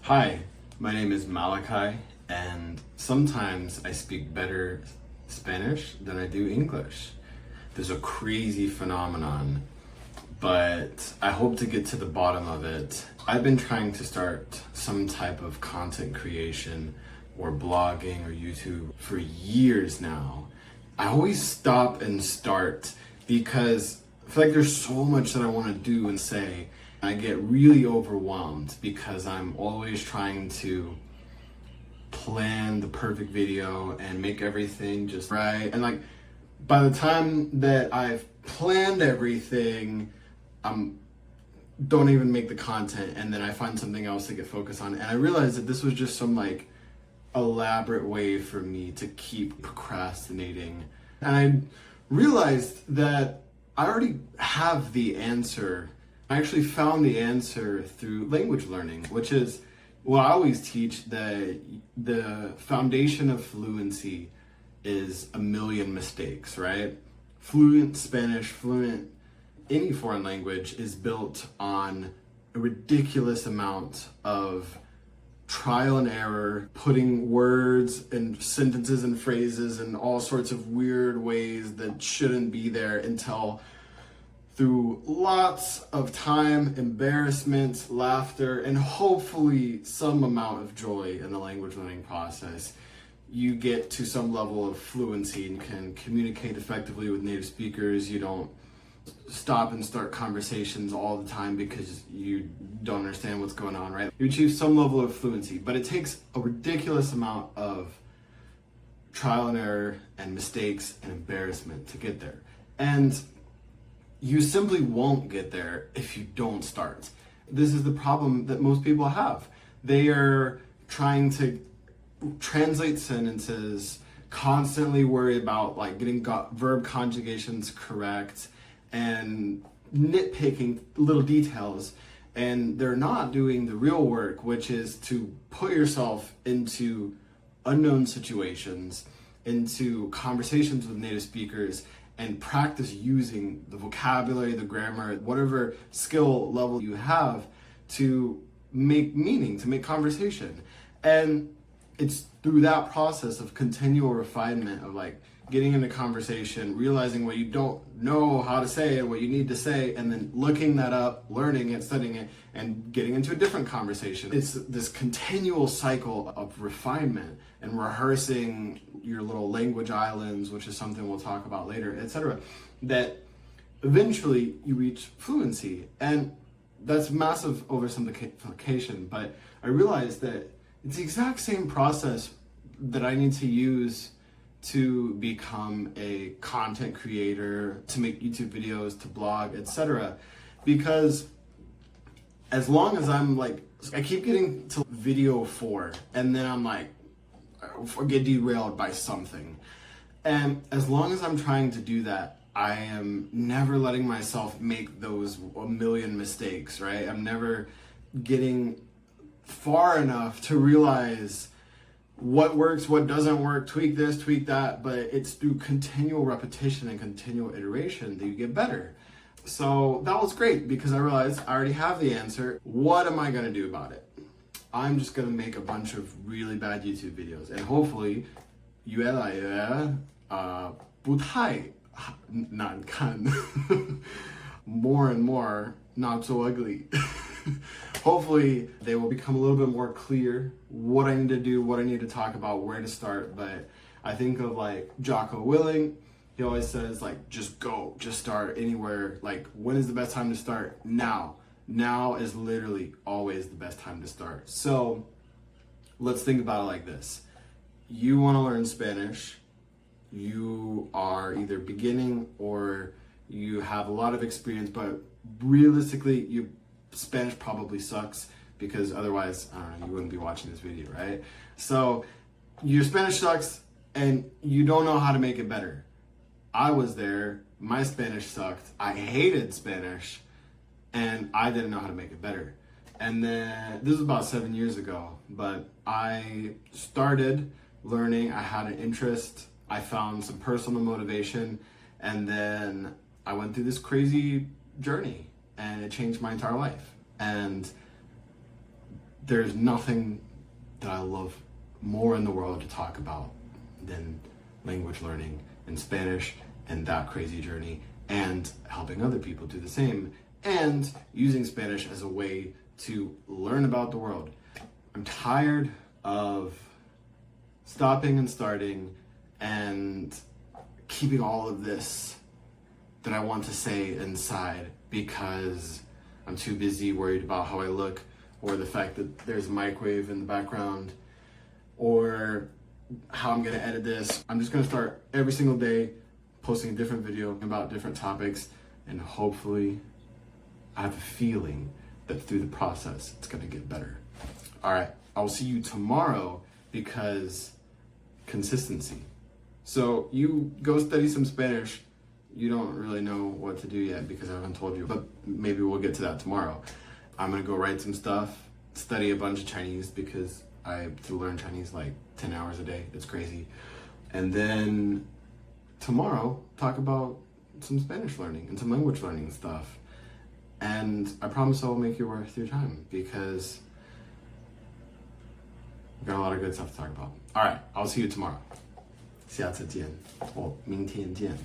Hi, my name is Malachi, and sometimes I speak better Spanish than I do English. There's a crazy phenomenon, but I hope to get to the bottom of it. I've been trying to start some type of content creation or blogging or YouTube for years now. I always stop and start because I feel like there's so much that I want to do and say. I get really overwhelmed because I'm always trying to plan the perfect video and make everything just right. And like by the time that I've planned everything, don't even make the content, and then I find something else to get focused on. And I realized that this was just some like elaborate way for me to keep procrastinating. And I realized that I already have the answer. I actually found the answer through language learning, which is, well, I always teach that the foundation of fluency is a million mistakes, right? Fluent Spanish, fluent any foreign language is built on a ridiculous amount of trial and error, putting words and sentences and phrases in all sorts of weird ways that shouldn't be there until through lots of time, embarrassment, laughter, and hopefully some amount of joy in the language learning process, you get to some level of fluency and can communicate effectively with native speakers. You don't stop and start conversations all the time because you don't understand what's going on, right? You achieve some level of fluency, but it takes a ridiculous amount of trial and error and mistakes and embarrassment to get there. And you simply won't get there if you don't start. This is the problem that most people have. They are trying to translate sentences, constantly worry about like getting verb conjugations correct and nitpicking little details, and they're not doing the real work, which is to put yourself into unknown situations, into conversations with native speakers, and practice using the vocabulary, the grammar, whatever skill level you have to make meaning, to make conversation. And it's through that process of continual refinement of like getting into conversation, realizing what you don't know how to say and what you need to say, and then looking that up, learning it, studying it, and getting into a different conversation. It's this continual cycle of refinement and rehearsing your little language islands, which is something we'll talk about later, etc., that eventually you reach fluency. And that's massive oversimplification, but I realized that it's the exact same process that I need to use to become a content creator, to make YouTube videos, to blog, etc. Because as long as I'm like, I keep getting to video 4, and then I'm like, I get derailed by something. And as long as I'm trying to do that, I am never letting myself make those a million mistakes, right? I'm never getting far enough to realize what works, what doesn't work, tweak this, tweak that, but it's through continual repetition and continual iteration that you get better. So that was great because I realized I already have the answer. What am I gonna do about it? I'm just gonna make a bunch of really bad YouTube videos, and hopefully越来越不太难看more and more not so ugly. Hopefully they will become a little bit more clear what I need to do, what I need to talk about, where to start. But I think of like Jocko Willing. He always says like, just go, just start anywhere. Like, when is the best time to start? Now. Now is literally always the best time to start. So let's think about it like this. You want to learn Spanish. You are either beginning or you have a lot of experience, but realistically, Spanish probably sucks, because otherwise, I don't know, you wouldn't be watching this video, right? So your Spanish sucks and you don't know how to make it better. I was there, my Spanish sucked, I hated Spanish, and I didn't know how to make it better. And then, this was about 7 years ago, but I started learning, I had an interest, I found some personal motivation, and then I went through this crazy journey, and it changed my entire life. And there's nothing that I love more in the world to talk about than language learning and Spanish and that crazy journey and helping other people do the same and using Spanish as a way to learn about the world. I'm tired of stopping and starting and keeping all of this that I want to say inside because I'm too busy worried about how I look, or the fact that there's a microwave in the background, or how I'm gonna edit this. I'm just gonna start every single day posting a different video about different topics, and hopefully I have a feeling that through the process it's gonna get better. All right, I'll see you tomorrow because consistency. So you go study some Spanish. You don't really know what to do yet because I haven't told you, but maybe we'll get to that tomorrow. I'm gonna go write some stuff, study a bunch of Chinese because I have to learn Chinese like 10 hours a day. It's crazy. And then tomorrow, talk about some Spanish learning and some language learning stuff. And I promise I will make it worth your time because we've got a lot of good stuff to talk about. All right, I'll see you tomorrow. 下次见，或明天见。